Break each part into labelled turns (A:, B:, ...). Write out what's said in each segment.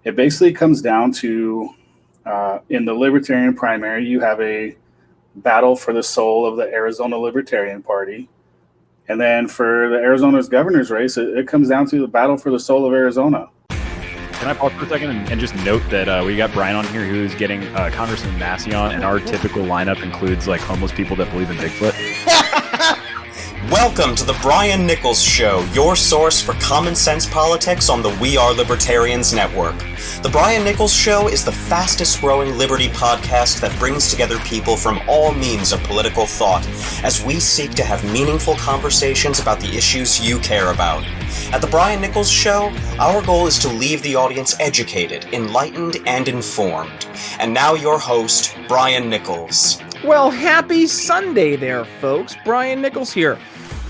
A: it basically comes down to, in the Libertarian primary, you have a battle for the soul of the Arizona Libertarian Party. And then for the Arizona's governor's race, it comes down to the battle for the soul of Arizona.
B: Can I pause for a second and just note that we got Brian on here who's getting Congressman Massey on, and our typical lineup includes like homeless people that believe in Bigfoot.
C: Welcome to the Brian Nichols Show, your source for common sense politics on the We Are Libertarians network. The Brian Nichols Show is the fastest growing liberty podcast that brings together people from all means of political thought as we seek to have meaningful conversations about the issues you care about. At the Brian Nichols Show, our goal is to leave the audience educated, enlightened, and informed. And now your host, Brian Nichols.
D: Well, happy Sunday there, folks. Brian Nichols here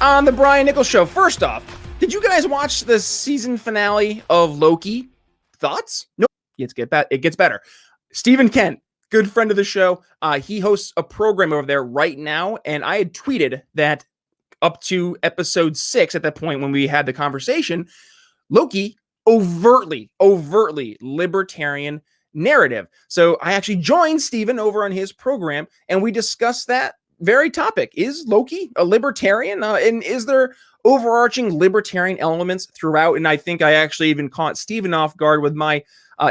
D: on the Brian Nichols Show. First off, did you guys watch the season finale of Loki? Thoughts? Nope. It gets better. Stephen Kent, good friend of the show. He hosts a program over there right now, and I had tweeted that up to episode 6, at that point when we had the conversation, Loki overtly libertarian narrative. So I actually joined Stephen over on his program, and we discussed that very topic. Is Loki a libertarian? And is there overarching libertarian elements throughout? And I think I actually even caught Stephen off guard with my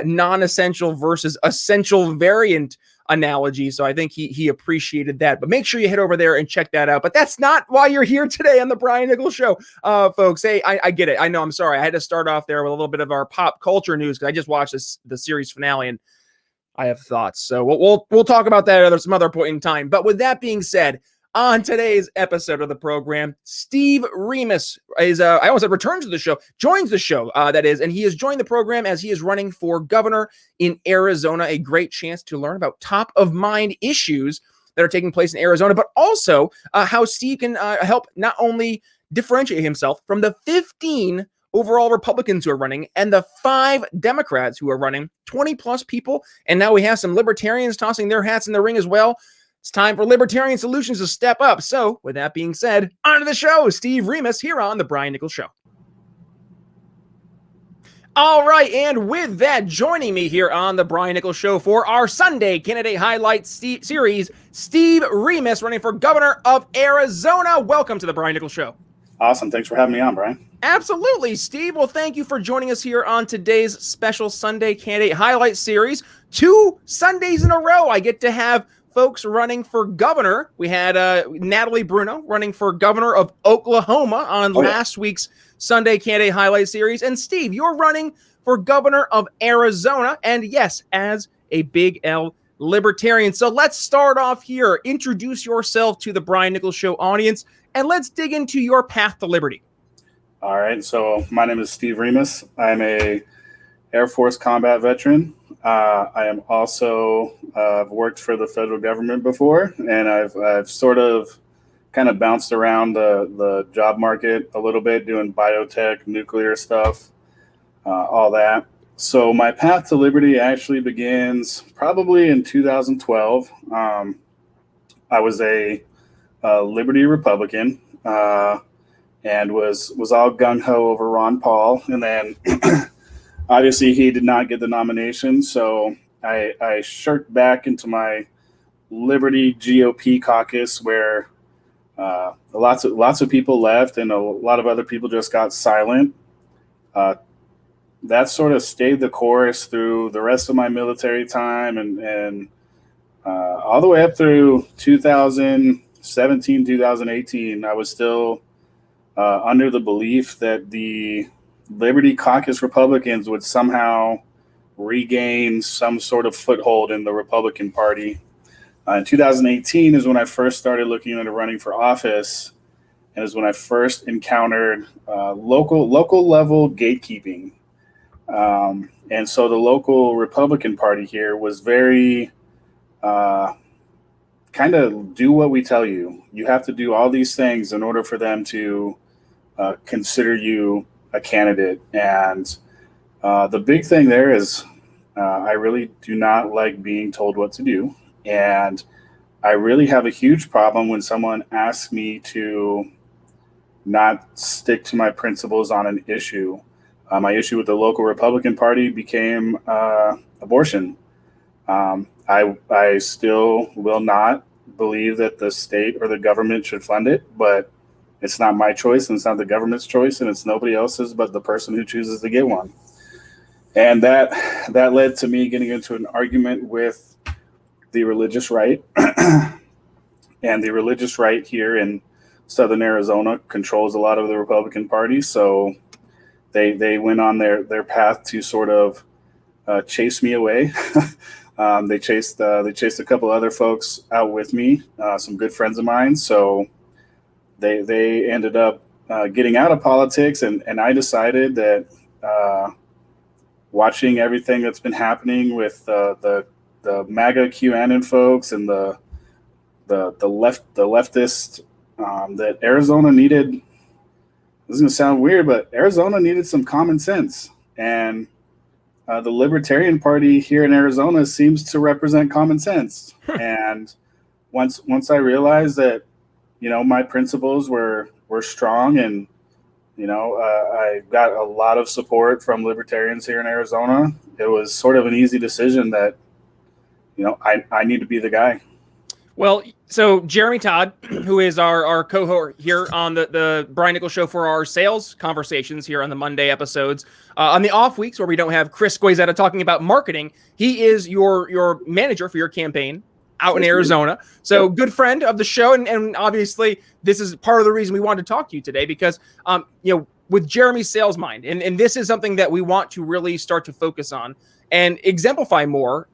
D: non-essential versus essential variant analogy. So I think he appreciated that. But make sure you head over there and check that out. But that's not why you're here today on the Brian Nichols Show, folks. Hey, I get it. I know. I'm sorry. I had to start off there with a little bit of our pop culture news because I just watched the series finale and I have thoughts. So we'll talk about that at some other point in time. But with that being said, on today's episode of the program, Steve Remus is, I almost said returns to the show, joins the show, that is, and he has joined the program as he is running for governor in Arizona. A great chance to learn about top of mind issues that are taking place in Arizona, but also how Steve can help not only differentiate himself from the 15 overall Republicans who are running and the 5 Democrats who are running, 20 plus people. And now we have some libertarians tossing their hats in the ring as well. It's time for Libertarian Solutions to step up. So, with that being said, on to the show. Steve Remus here on The Brian Nichols Show. All right, and with that, joining me here on The Brian Nichols Show for our Sunday Candidate Highlight Series, Steve Remus, running for governor of Arizona. Welcome to The Brian Nichols Show.
A: Awesome. Thanks for having me on, Brian.
D: Absolutely, Steve. Well, thank you for joining us here on today's special Sunday Candidate Highlight Series. 2 Sundays in a row, I get to have folks running for governor. We had Natalie Bruno running for governor of Oklahoma on last week's Sunday Candidate Highlight Series. And Steve, you're running for governor of Arizona. And yes, as a big L libertarian. So let's start off here. Introduce yourself to the Brian Nichols Show audience, and let's dig into your path to liberty.
A: All right. So my name is Steve Remus. I'm a Air Force combat veteran. I am also worked for the federal government before, and I've sort of kind of bounced around the job market a little bit, doing biotech, nuclear stuff, all that. So my path to liberty actually begins probably in 2012. I was a Liberty Republican and was all gung-ho over Ron Paul, and then obviously, he did not get the nomination, so I shirked back into my Liberty GOP caucus, where lots of people left, and a lot of other people just got silent. That sort of stayed the course through the rest of my military time, and all the way up through 2017, 2018. I was still under the belief that the Liberty Caucus Republicans would somehow regain some sort of foothold in the Republican Party. In 2018 is when I first started looking into running for office, and is when I first encountered local level gatekeeping. And so the local Republican Party here was very kind of do what we tell you. You have to do all these things in order for them to consider you a candidate. And the big thing there is I really do not like being told what to do. And I really have a huge problem when someone asks me to not stick to my principles on an issue. My issue with the local Republican Party became abortion. I still will not believe that the state or the government should fund it, but it's not my choice, and it's not the government's choice, and it's nobody else's but the person who chooses to get one. And that led to me getting into an argument with the religious right. And the religious right here in Southern Arizona controls a lot of the Republican Party. So they went on their path to sort of chase me away. They chased a couple other folks out with me, some good friends of mine. So they ended up getting out of politics, and I decided that watching everything that's been happening with the MAGA QAnon folks and the leftist, that Arizona needed. This is going to sound weird, but Arizona needed some common sense, and the Libertarian Party here in Arizona seems to represent common sense. And once I realized that, my principles were strong, and I got a lot of support from libertarians here in Arizona, it was sort of an easy decision that I need to be the guy.
D: Well, so Jeremy Todd, who is our cohort here on the Brian Nichols Show for our sales conversations here on the Monday episodes, on the off weeks where we don't have Chris Goizetta talking about marketing, he is your manager for your campaign out in Arizona. So good friend of the show. And obviously this is part of the reason we wanted to talk to you today, because, with Jeremy's sales mind, and this is something that we want to really start to focus on and exemplify more,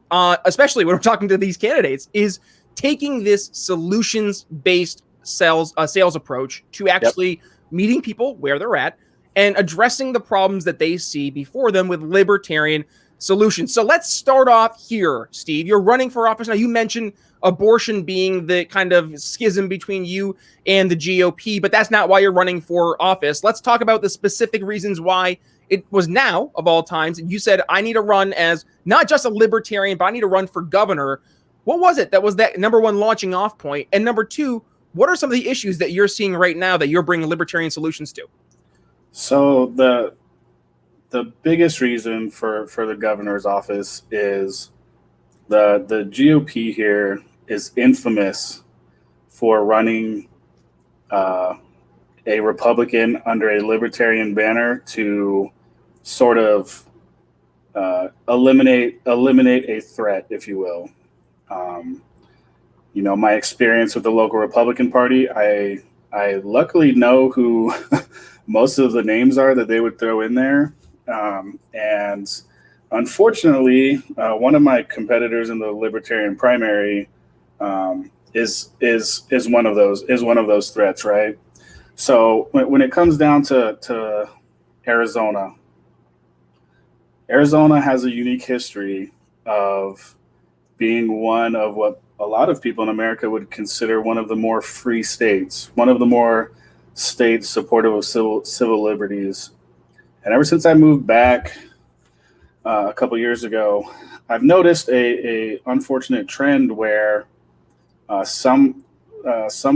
D: especially when we're talking to these candidates, is taking this solutions-based sales approach to actually meeting people where they're at and addressing the problems that they see before them with libertarian solutions. So let's start off here, Steve. You're running for office now. You mentioned abortion being the kind of schism between you and the GOP, but that's not why you're running for office. Let's talk about the specific reasons why it was now, of all times, and you said, I need to run as not just a libertarian, but I need to run for governor. What was it that was that number one launching off point? And number two, what are some of the issues that you're seeing right now that you're bringing libertarian solutions to?
A: So the biggest reason for the governor's office is the GOP here is infamous for running a Republican under a libertarian banner to sort of eliminate a threat, if you will. My experience with the local Republican Party, I luckily know who most of the names are that they would throw in there. And unfortunately, one of my competitors in the Libertarian primary is one of those threats, right? So when it comes down to Arizona has a unique history of being one of what a lot of people in America would consider one of the more free states, one of the more states supportive of civil liberties. And ever since I moved back a couple years ago, I've noticed a unfortunate trend where some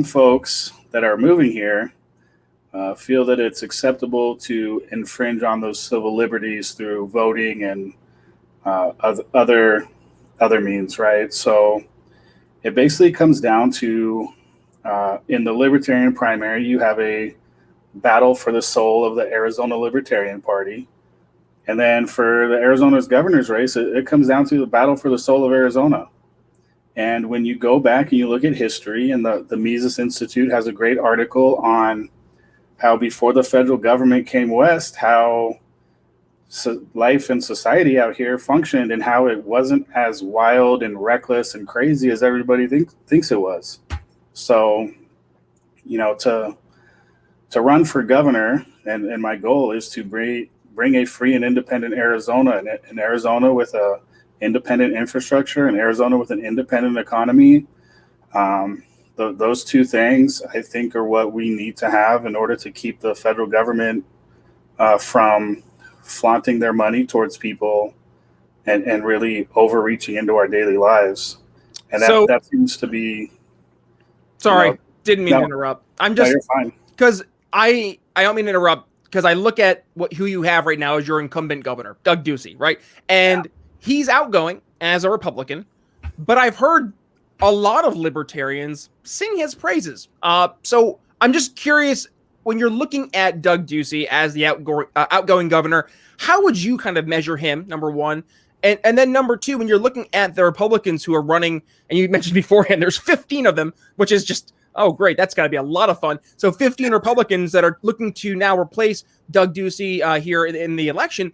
A: folks that are moving here feel that it's acceptable to infringe on those civil liberties through voting and other means, right? So it basically comes down to in the Libertarian primary, you have a battle for the soul of the Arizona Libertarian Party. And then for the Arizona's governor's race, it comes down to the battle for the soul of Arizona. And when you go back and you look at history, and the Mises Institute has a great article on how before the federal government came west, how life and society out here functioned and how it wasn't as wild and reckless and crazy as everybody thinks it was. So, to run for governor, and my goal is to bring a free and independent Arizona, and an Arizona with a independent infrastructure, and Arizona with an independent economy. Those two things, I think, are what we need to have in order to keep the federal government from flaunting their money towards people and really overreaching into our daily lives. And that seems to be...
D: Sorry, didn't mean to interrupt. I'm just...
A: No, you're fine.
D: Because I don't mean to interrupt, because I look at who you have right now as your incumbent governor, Doug Ducey, right? And he's outgoing as a Republican, but I've heard a lot of libertarians sing his praises. So I'm just curious, when you're looking at Doug Ducey as the outgoing governor, how would you kind of measure him, number one? And then number two, when you're looking at the Republicans who are running, and you mentioned beforehand, there's 15 of them, which is just, oh, great. That's got to be a lot of fun. So 15 Republicans that are looking to now replace Doug Ducey here in the election.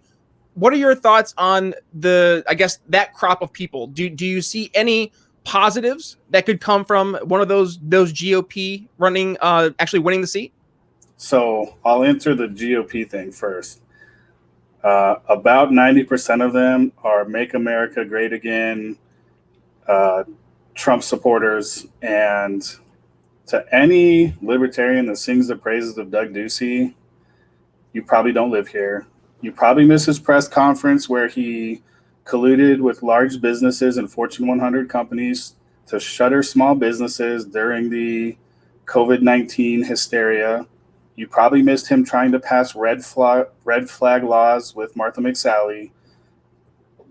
D: What are your thoughts on that crop of people? Do you see any positives that could come from one of those GOP running, actually winning the seat?
A: So I'll answer the GOP thing first. About 90% of them are Make America Great Again, Trump supporters. And to any libertarian that sings the praises of Doug Ducey, you probably don't live here. You probably miss his press conference where he colluded with large businesses and Fortune 100 companies to shutter small businesses during the COVID-19 hysteria. You probably missed him trying to pass red flag laws with Martha McSally.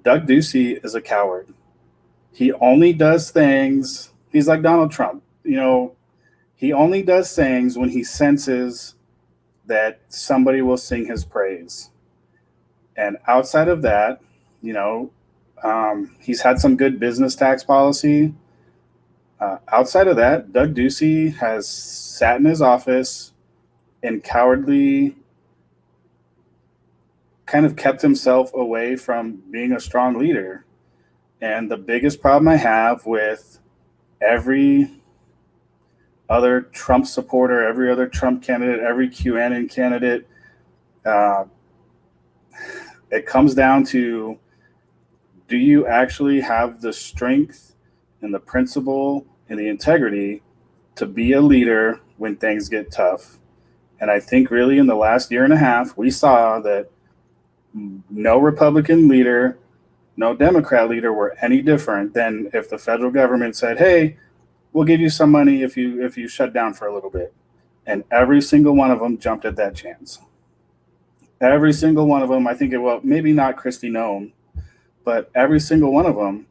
A: Doug Ducey is a coward. He only does things. He's like Donald Trump. He only does things when he senses that somebody will sing his praise. And outside of that, he's had some good business tax policy. Outside of that, Doug Ducey has sat in his office and cowardly kind of kept himself away from being a strong leader. And the biggest problem I have with every other Trump supporter, every other Trump candidate, every QAnon candidate, it comes down to, do you actually have the strength and the principle and the integrity to be a leader when things get tough? And I think really in the last year and a half, we saw that no Republican leader, no Democrat leader were any different than if the federal government said, hey, we'll give you some money if you shut down for a little bit. And every single one of them jumped at that chance. Every single one of them, I think maybe not Kristi Noem, but every single one of them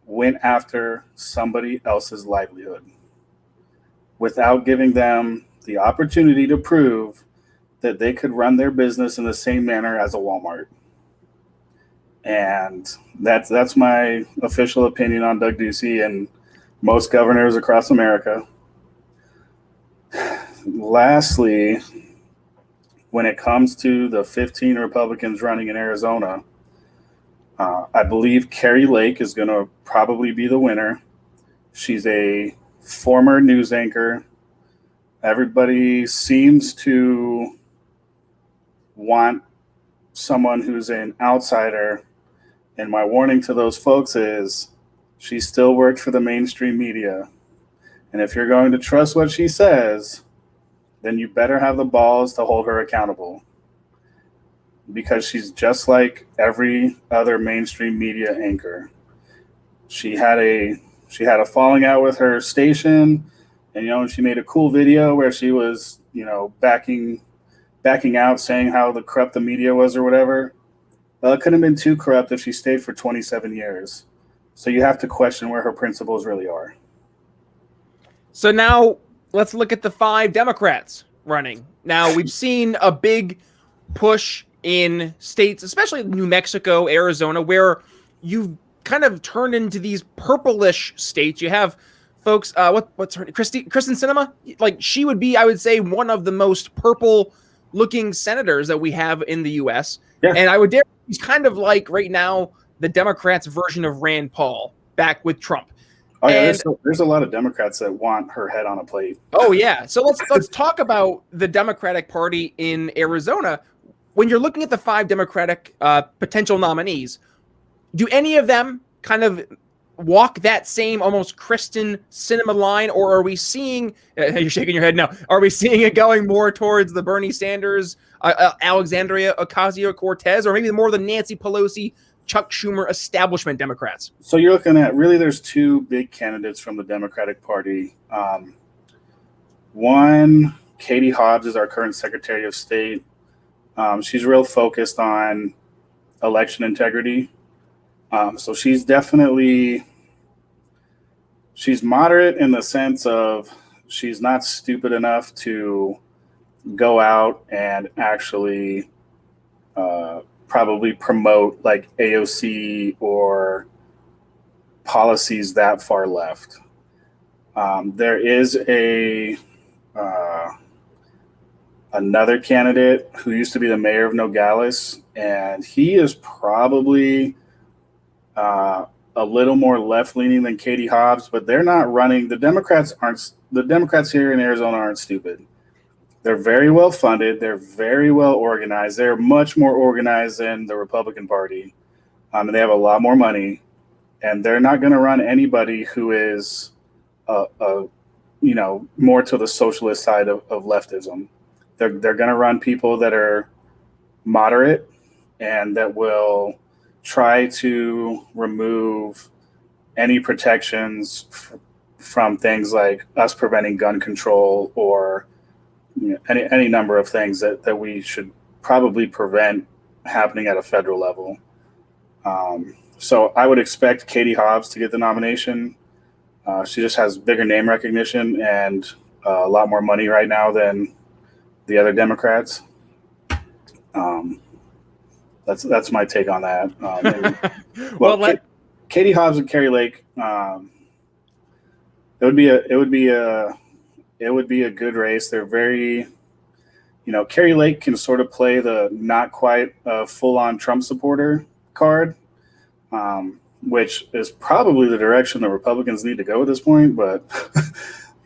A: went after somebody else's livelihood without giving them the opportunity to prove that they could run their business in the same manner as a Walmart. And that's my official opinion on Doug Ducey and most governors across America. Lastly, when it comes to the 15 Republicans running in Arizona, I believe Carrie Lake is going to probably be the winner. She's a former news anchor. Everybody seems to want someone who's an outsider. And my warning to those folks is she still worked for the mainstream media. And if you're going to trust what she says, then you better have the balls to hold her accountable. Because she's just like every other mainstream media anchor. She had a falling out with her station. And, she made a cool video where she was, backing out, saying how corrupt the media was or whatever. Well, it couldn't have been too corrupt if she stayed for 27 years. So you have to question where her principles really are.
D: So now let's look at the 5 Democrats running. Now, we've seen a big push in states, especially New Mexico, Arizona, where you've kind of turned into these purplish states. You have folks, what's her name? Kristen Sinema? Like, she would be, I would say, one of the most purple-looking senators that we have in the U.S. Yeah. And I would dare, he's kind of like, right now, the Democrats' version of Rand Paul back with Trump.
A: Oh, yeah, there's a lot of Democrats that want her head on a plate.
D: Oh, yeah. So let's talk about the Democratic Party in Arizona. When you're looking at the 5 Democratic potential nominees, do any of them kind of walk that same almost Kristen Sinema line, or are we seeing, you're shaking your head now, are we seeing it going more towards the Bernie Sanders, Alexandria Ocasio-Cortez, or maybe more the Nancy Pelosi, Chuck Schumer establishment Democrats?
A: So you're looking at, really, there's 2 big candidates from the Democratic Party. One Katie Hobbs is our current Secretary of State. She's real focused on election integrity. So she's moderate in the sense of she's not stupid enough to go out and actually probably promote like AOC or policies that far left. There is another candidate who used to be the mayor of Nogales, and he is probably a little more left-leaning than Katie Hobbs, but they're not running. The Democrats here in Arizona aren't stupid. They're very well funded. They're very well organized. They're much more organized than the Republican Party, and they have a lot more money. And they're not going to run anybody who is, more to the socialist side of leftism. They're going to run people that are moderate and that will try to remove any protections from things like us preventing gun control or any number of things that we should probably prevent happening at a federal level. So I would expect Katie Hobbs to get the nomination. She just has bigger name recognition and a lot more money right now than the other Democrats. That's my take on that. Katie Hobbs and Carrie Lake. It would be a good race. They're very, Carrie Lake can sort of play the not quite full-on Trump supporter card, which is probably the direction the Republicans need to go at this point. But,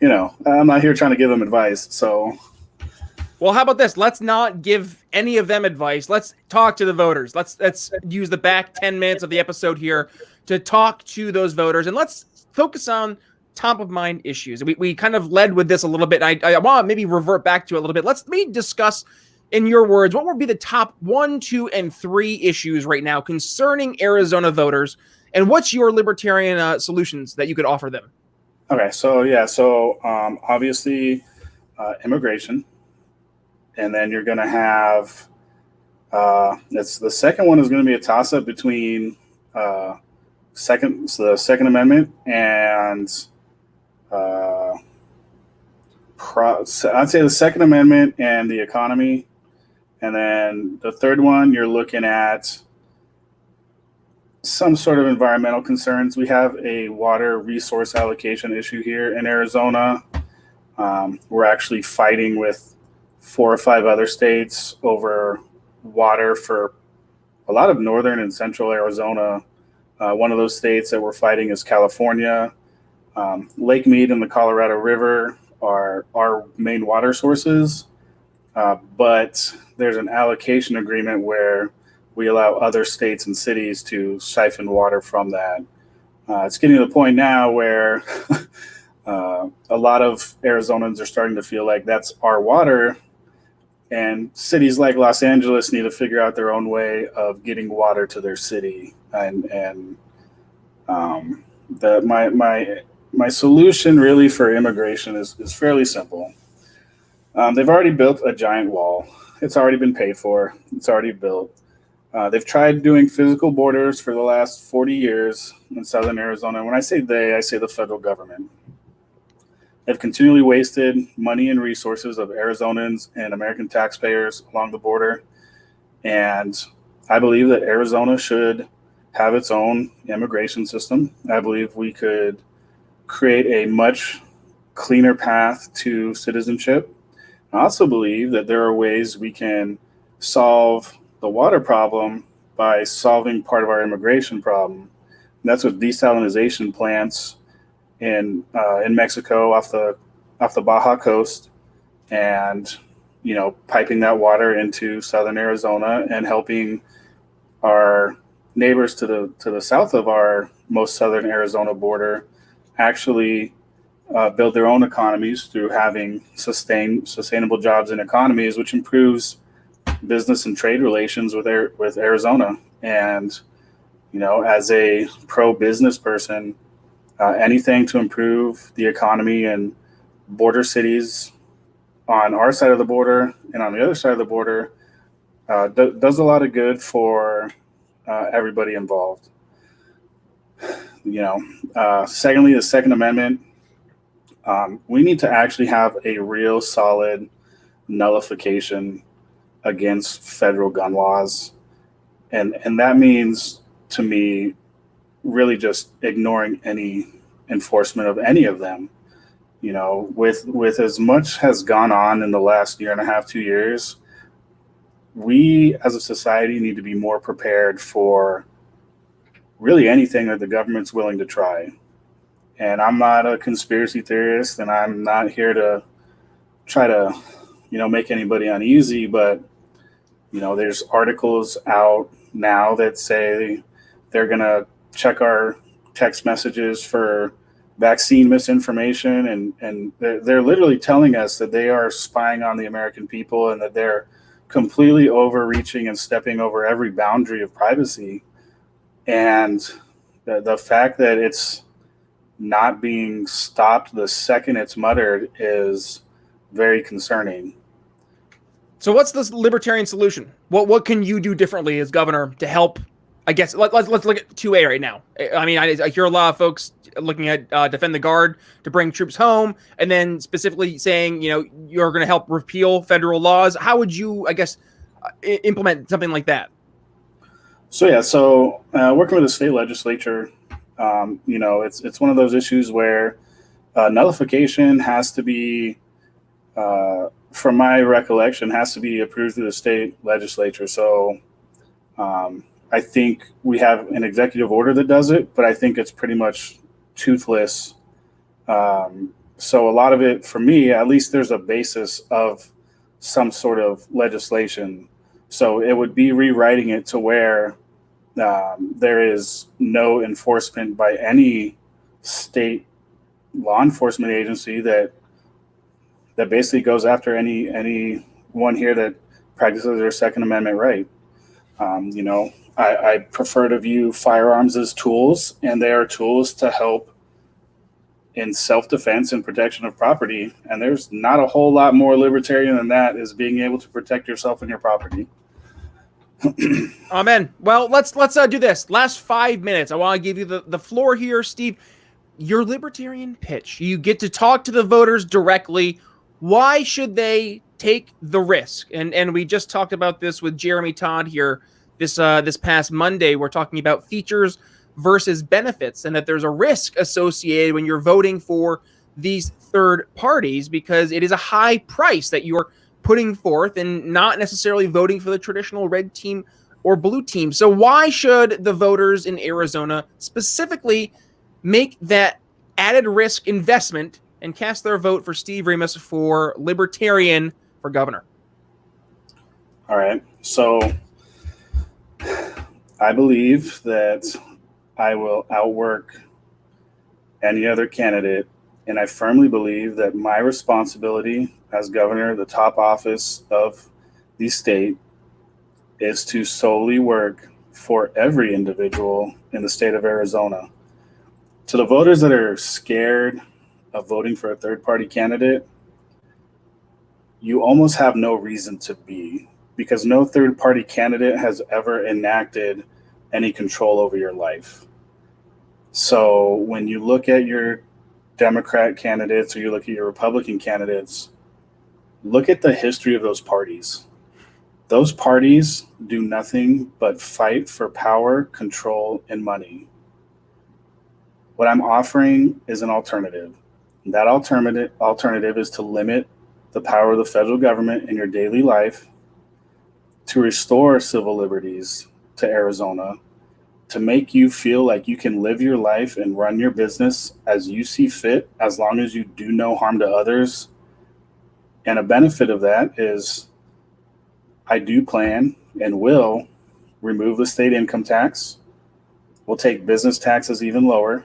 A: I'm not here trying to give them advice. So,
D: well, how about this? Let's not give any of them advice. Let's talk to the voters. Let's use the back 10 minutes of the episode here to talk to those voters, and let's focus on top of mind issues. We kind of led with this a little bit. I want to maybe revert back to it a little bit. Let me discuss, in your words, what would be the top 1, 2, and 3 issues right now concerning Arizona voters, and what's your libertarian solutions that you could offer them?
A: Okay, so obviously immigration, and then you're going to have the second one is going to be a toss-up between the Second Amendment and I'd say the Second Amendment and the economy. And then the third one, you're looking at some sort of environmental concerns. We have a water resource allocation issue here in Arizona. We're actually fighting with 4 or 5 other states over water for a lot of northern and central Arizona. One of those states that we're fighting is California. Lake Mead and the Colorado River are our main water sources, but there's an allocation agreement where we allow other states and cities to siphon water from that. It's getting to the point now where a lot of Arizonans are starting to feel like that's our water, and cities like Los Angeles need to figure out their own way of getting water to their city. My solution really for immigration is fairly simple. They've already built a giant wall. It's already been paid for. It's already built. They've tried doing physical borders for the last 40 years in southern Arizona. When I say they, I say the federal government. They've continually wasted money and resources of Arizonans and American taxpayers along the border. And I believe that Arizona should have its own immigration system. I believe we could create a much cleaner path to citizenship. I also believe that there are ways we can solve the water problem by solving part of our immigration problem. And that's with desalinization plants in Mexico off the Baja coast, and piping that water into southern Arizona and helping our neighbors to the south of our most southern Arizona border actually build their own economies through having sustainable jobs and economies, which improves business and trade relations with Arizona. And as a pro-business person, anything to improve the economy and border cities on our side of the border and on the other side of the border does a lot of good for everybody involved. Secondly, the Second Amendment, we need to actually have a real solid nullification against federal gun laws. And that means, to me, really just ignoring any enforcement of any of them. With as much has gone on in the last year and a half, 2 years, we as a society need to be more prepared for really anything that the government's willing to try. And I'm not a conspiracy theorist, and I'm not here to try to, make anybody uneasy, but, there's articles out now that say they're going to check our text messages for vaccine misinformation, and they're literally telling us that they are spying on the American people and that they're completely overreaching and stepping over every boundary of privacy. And the fact that it's not being stopped the second it's muttered is very concerning.
D: So what's this libertarian solution? What can you do differently as governor to help? I guess let's look at 2A right now. I mean, I hear a lot of folks looking at defend the guard to bring troops home, and then specifically saying, you're going to help repeal federal laws. How would you, I guess, implement something like that?
A: So working with the state legislature, it's one of those issues where nullification has to be, from my recollection, has to be approved through the state legislature. So I think we have an executive order that does it, but I think it's pretty much toothless. So a lot of it, for me, at least, there's a basis of some sort of legislation. So it would be rewriting it to where there is no enforcement by any state law enforcement agency that basically goes after anyone here that practices their Second Amendment right. I prefer to view firearms as tools, and they are tools to help in self-defense and protection of property. And there's not a whole lot more libertarian than that, is being able to protect yourself and your property.
D: Amen. Well, let's do this. Last 5 minutes. I want to give you the floor here, Steve. Your libertarian pitch. You get to talk to the voters directly. Why should they take the risk? And we just talked about this with Jeremy Todd here this past Monday. We're talking about features versus benefits, and that there's a risk associated when you're voting for these third parties, because it is a high price that you're putting forth and not necessarily voting for the traditional red team or blue team. So why should the voters in Arizona specifically make that added risk investment and cast their vote for Steve Remus for Libertarian for governor?
A: All right. So I believe that I will outwork any other candidate, and I firmly believe that my responsibility as governor, the top office of the state, is to solely work for every individual in the state of Arizona. To the voters that are scared of voting for a third-party candidate, you almost have no reason to be, because no third-party candidate has ever enacted any control over your life. So when you look at your Democrat candidates or you look at your Republican candidates, look at the history of those parties. Those parties do nothing but fight for power, control, and money. What I'm offering is an alternative. That alternative is to limit the power of the federal government in your daily life, to restore civil liberties to Arizona, to make you feel like you can live your life and run your business as you see fit, as long as you do no harm to others. And a benefit of that is I do plan and will remove the state income tax. We'll take business taxes even lower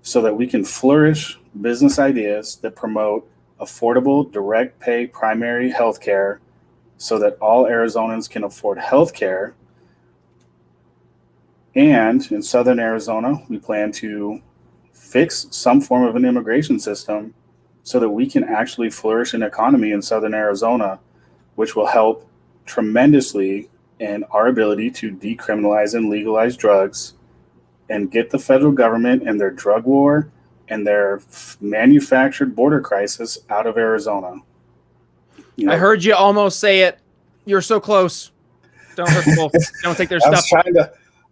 A: so that we can flourish business ideas that promote affordable, direct pay primary health care so that all Arizonans can afford health care. And in Southern Arizona, we plan to fix some form of an immigration system so that we can actually flourish an economy in Southern Arizona, which will help tremendously in our ability to decriminalize and legalize drugs and get the federal government and their drug war and their manufactured border crisis out of Arizona.
D: I heard you almost say it. You're so close. Don't hurt people. Don't take their stuff.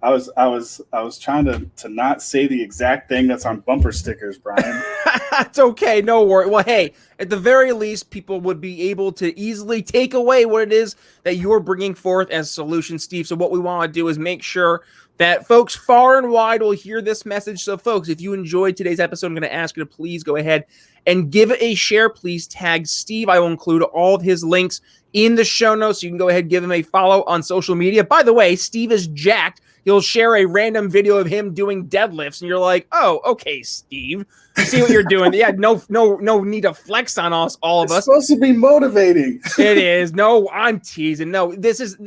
A: I was trying to not say the exact thing that's on bumper stickers, Brian.
D: It's okay. No worry. Well, hey, at the very least, people would be able to easily take away what it is that you're bringing forth as solutions, Steve. So what we want to do is make sure that folks far and wide will hear this message. So folks, if you enjoyed today's episode, I'm going to ask you to please go ahead and give it a share. Please tag Steve. I will include all of his links in the show notes. So you can go ahead and give him a follow on social media. By the way, Steve is jacked. He'll share a random video of him doing deadlifts, and you're like, "Oh, okay, Steve, I see what you're doing." Yeah, no need to flex on us, all of us.
A: It's supposed to be motivating.
D: It is. No, I'm teasing. No, this is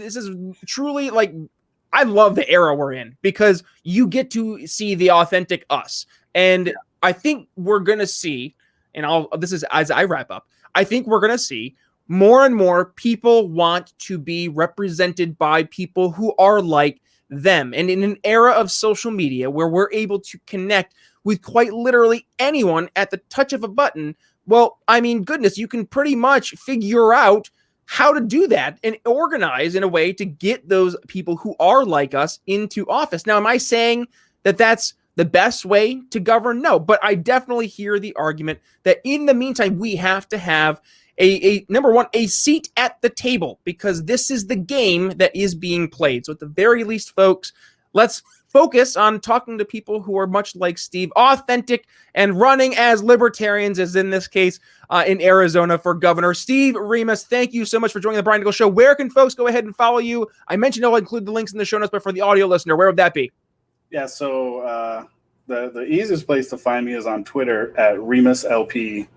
D: truly like, I love the era we're in because you get to see the authentic us, and I think we're gonna see. And this is as I wrap up. I think we're gonna see more and more people want to be represented by people who are like them. And in an era of social media where we're able to connect with quite literally anyone at the touch of a button, well, I mean, goodness, you can pretty much figure out how to do that and organize in a way to get those people who are like us into office. Now, am I saying that that's the best way to govern? No, but I definitely hear the argument that in the meantime, we have to have a number one, a seat at the table, because this is the game that is being played. So at the very least, folks, let's focus on talking to people who are much like Steve, authentic and running as libertarians, as in this case in Arizona for governor. Steve Remus, thank you so much for joining the Brian Nichols Show. Where can folks go ahead and follow you? I mentioned I'll include the links in the show notes, but for the audio listener, where would that be?
A: Yeah, so the easiest place to find me is on Twitter at RemusLP.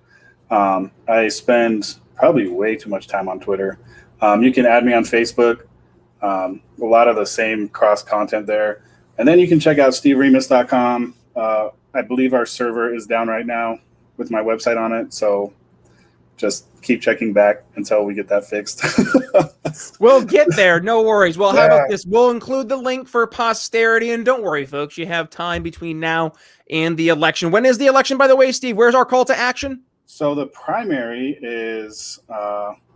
A: I spend probably way too much time on Twitter. You can add me on Facebook. A lot of the same cross content there. And then you can check out steveremus.com. I believe our server is down right now with my website on it. So just keep checking back until we get that fixed.
D: We'll get there. No worries. Well, how about this? We'll include the link for posterity. And don't worry, folks. You have time between now and the election. When is the election, by the way, Steve? Where's our call to action?
A: So the primary is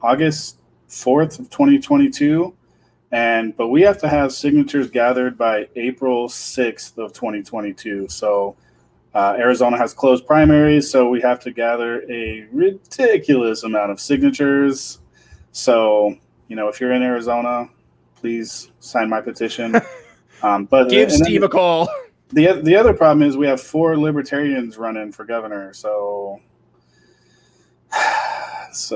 A: August 4th of 2022. But we have to have signatures gathered by April 6th of 2022. So Arizona has closed primaries, so we have to gather a ridiculous amount of signatures. So, if you're in Arizona, please sign my petition. But
D: give Steve a call.
A: The other problem is we have 4 libertarians running for governor. So it's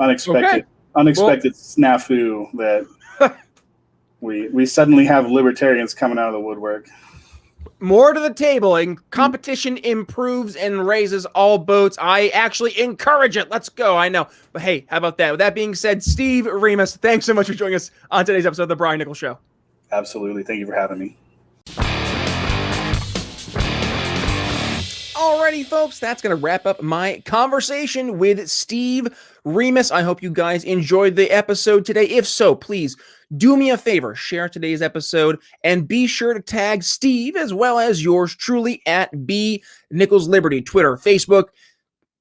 A: unexpected snafu that we suddenly have libertarians coming out of the woodwork.
D: More to the table, and competition improves and raises all boats. I actually encourage it. Let's go. I know. But hey, how about that? With that being said, Steve Remus, thanks so much for joining us on today's episode of The Brian Nichols Show.
A: Absolutely. Thank you for having me.
D: Alrighty, folks, that's going to wrap up my conversation with Steve Remus. I hope you guys enjoyed the episode today. If so, please do me a favor, share today's episode, and be sure to tag Steve as well as yours truly at B Nichols Liberty, Twitter, Facebook.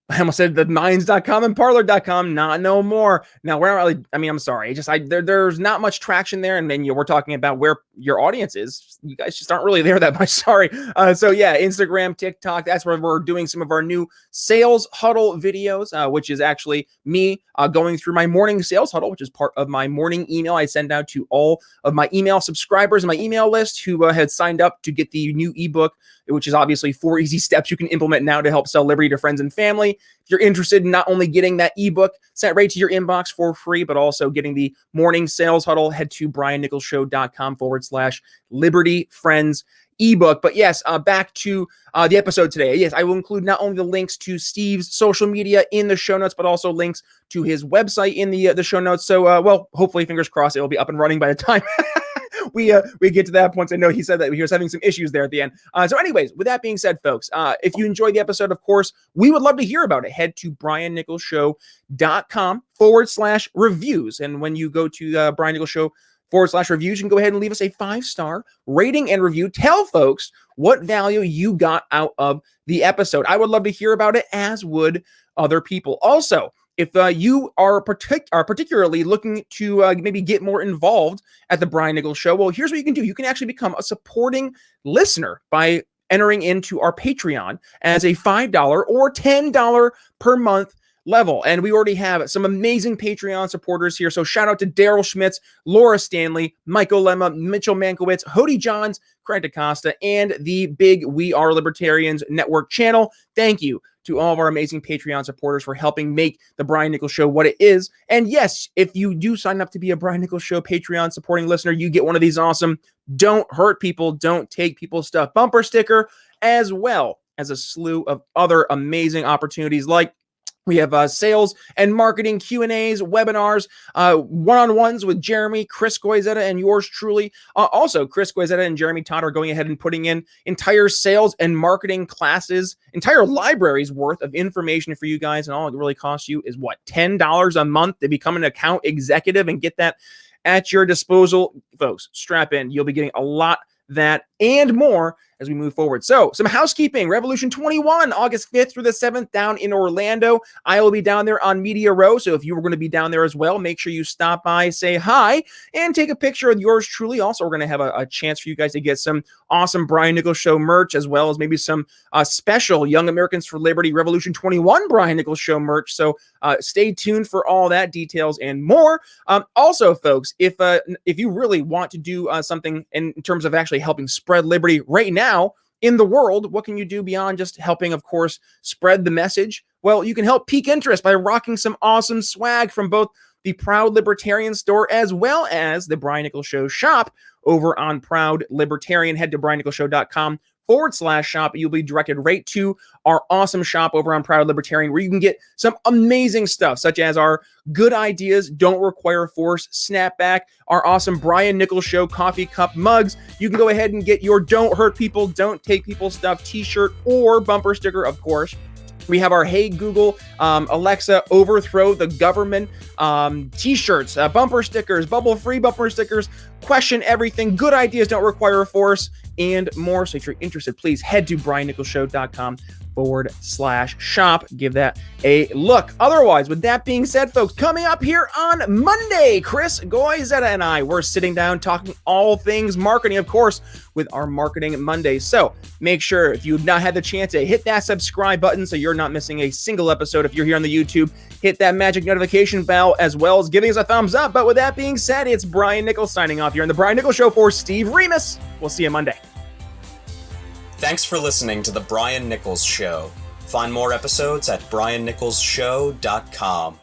D: I almost said the minds.com and parlor.com, not no more. Now, we're not really, I'm sorry. There's not much traction there. And then we're talking about where your audience is. You guys just aren't really there that much. Sorry. So yeah, Instagram, TikTok, that's where we're doing some of our new sales huddle videos, which is actually me going through my morning sales huddle, which is part of my morning email I send out to all of my email subscribers in my email list who had signed up to get the new ebook, which is obviously 4 easy steps you can implement now to help sell liberty to friends and family. If you're interested in not only getting that ebook sent right to your inbox for free, but also getting the morning sales huddle, head to briannicholsshow.com/Liberty Friends ebook. But yes, back to the episode today. Yes, I will include not only the links to Steve's social media in the show notes, but also links to his website in the show notes. So, hopefully, fingers crossed, it will be up and running by the time we get to that point. I know he said that he was having some issues there at the end. So anyways, with that being said, folks, if you enjoyed the episode, of course, we would love to hear about it. Head to briannicholsshow.com/reviews. And when you go to Brian Nichols Show /reviews, you can go ahead and leave us a 5-star rating and review. Tell folks what value you got out of the episode. I would love to hear about it, as would other people. Also, if you are particularly looking to maybe get more involved at the Brian Nichols Show, well, here's what you can do. You can actually become a supporting listener by entering into our Patreon as a $5 or $10 per month level. And we already have some amazing Patreon supporters here. So shout out to Daryl Schmitz, Laura Stanley, Michael Lemma, Mitchell Mankiewicz, Hody Johns, Craig DaCosta, and the big We Are Libertarians Network channel. Thank you to all of our amazing Patreon supporters for helping make the Brian Nichols Show what it is. And yes, if you do sign up to be a Brian Nichols Show Patreon supporting listener, you get one of these awesome Don't Hurt People, Don't Take People's Stuff bumper sticker, as well as a slew of other amazing opportunities, like we have sales and marketing Q&As, webinars, one-on-ones with Jeremy, Chris Goizetta, and yours truly. Also, Chris Goizetta and Jeremy Todd are going ahead and putting in entire sales and marketing classes, entire libraries worth of information for you guys. And all it really costs you is, what, $10 a month to become an account executive and get that at your disposal. Folks, strap in. You'll be getting a lot that and more as we move forward. So some housekeeping. Revolution 21, August 5th through the 7th down in Orlando. I will be down there on Media Row. So if you were going to be down there as well, make sure you stop by, say hi, and take a picture of yours truly. Also, we're going to have a chance for you guys to get some awesome Brian Nichols Show merch, as well as maybe some special Young Americans for Liberty Revolution 21 Brian Nichols Show merch. So stay tuned for all that, details and more. Also, folks, if you really want to do something in terms of actually helping spread liberty right now in the world, what can you do beyond just helping, of course, spread the message? Well, you can help pique interest by rocking some awesome swag from both the Proud Libertarian store as well as the Brian Nichols Show shop over on Proud Libertarian. Head to briannicholsshow.com/shop. You'll be directed right to our awesome shop over on Proud Libertarian, where you can get some amazing stuff, such as our Good Ideas Don't Require Force snapback, our awesome Brian Nichols Show coffee cup mugs. You can go ahead and get your Don't Hurt People, Don't Take People Stuff t-shirt or bumper sticker, of course. We have our Hey Google, Alexa, Overthrow the Government t-shirts, bumper stickers, bubble-free bumper stickers, Question Everything, Good Ideas Don't Require Force, and more. So if you're interested, please head to briannicholsshow.com/shop. Give that a look. Otherwise, with that being said, folks, coming up here on Monday, Chris Goizetta and I, we're sitting down talking all things marketing, of course, with our Marketing Monday. So make sure, if you've not had the chance, to hit that subscribe button so you're not missing a single episode. If you're here on the YouTube, hit that magic notification bell, as well as giving us a thumbs up. But with that being said, it's Brian Nichols signing off here on the Brian Nichols Show for Steve Remus. We'll see you Monday.
C: Thanks for listening to The Brian Nichols Show. Find more episodes at briannicholsshow.com.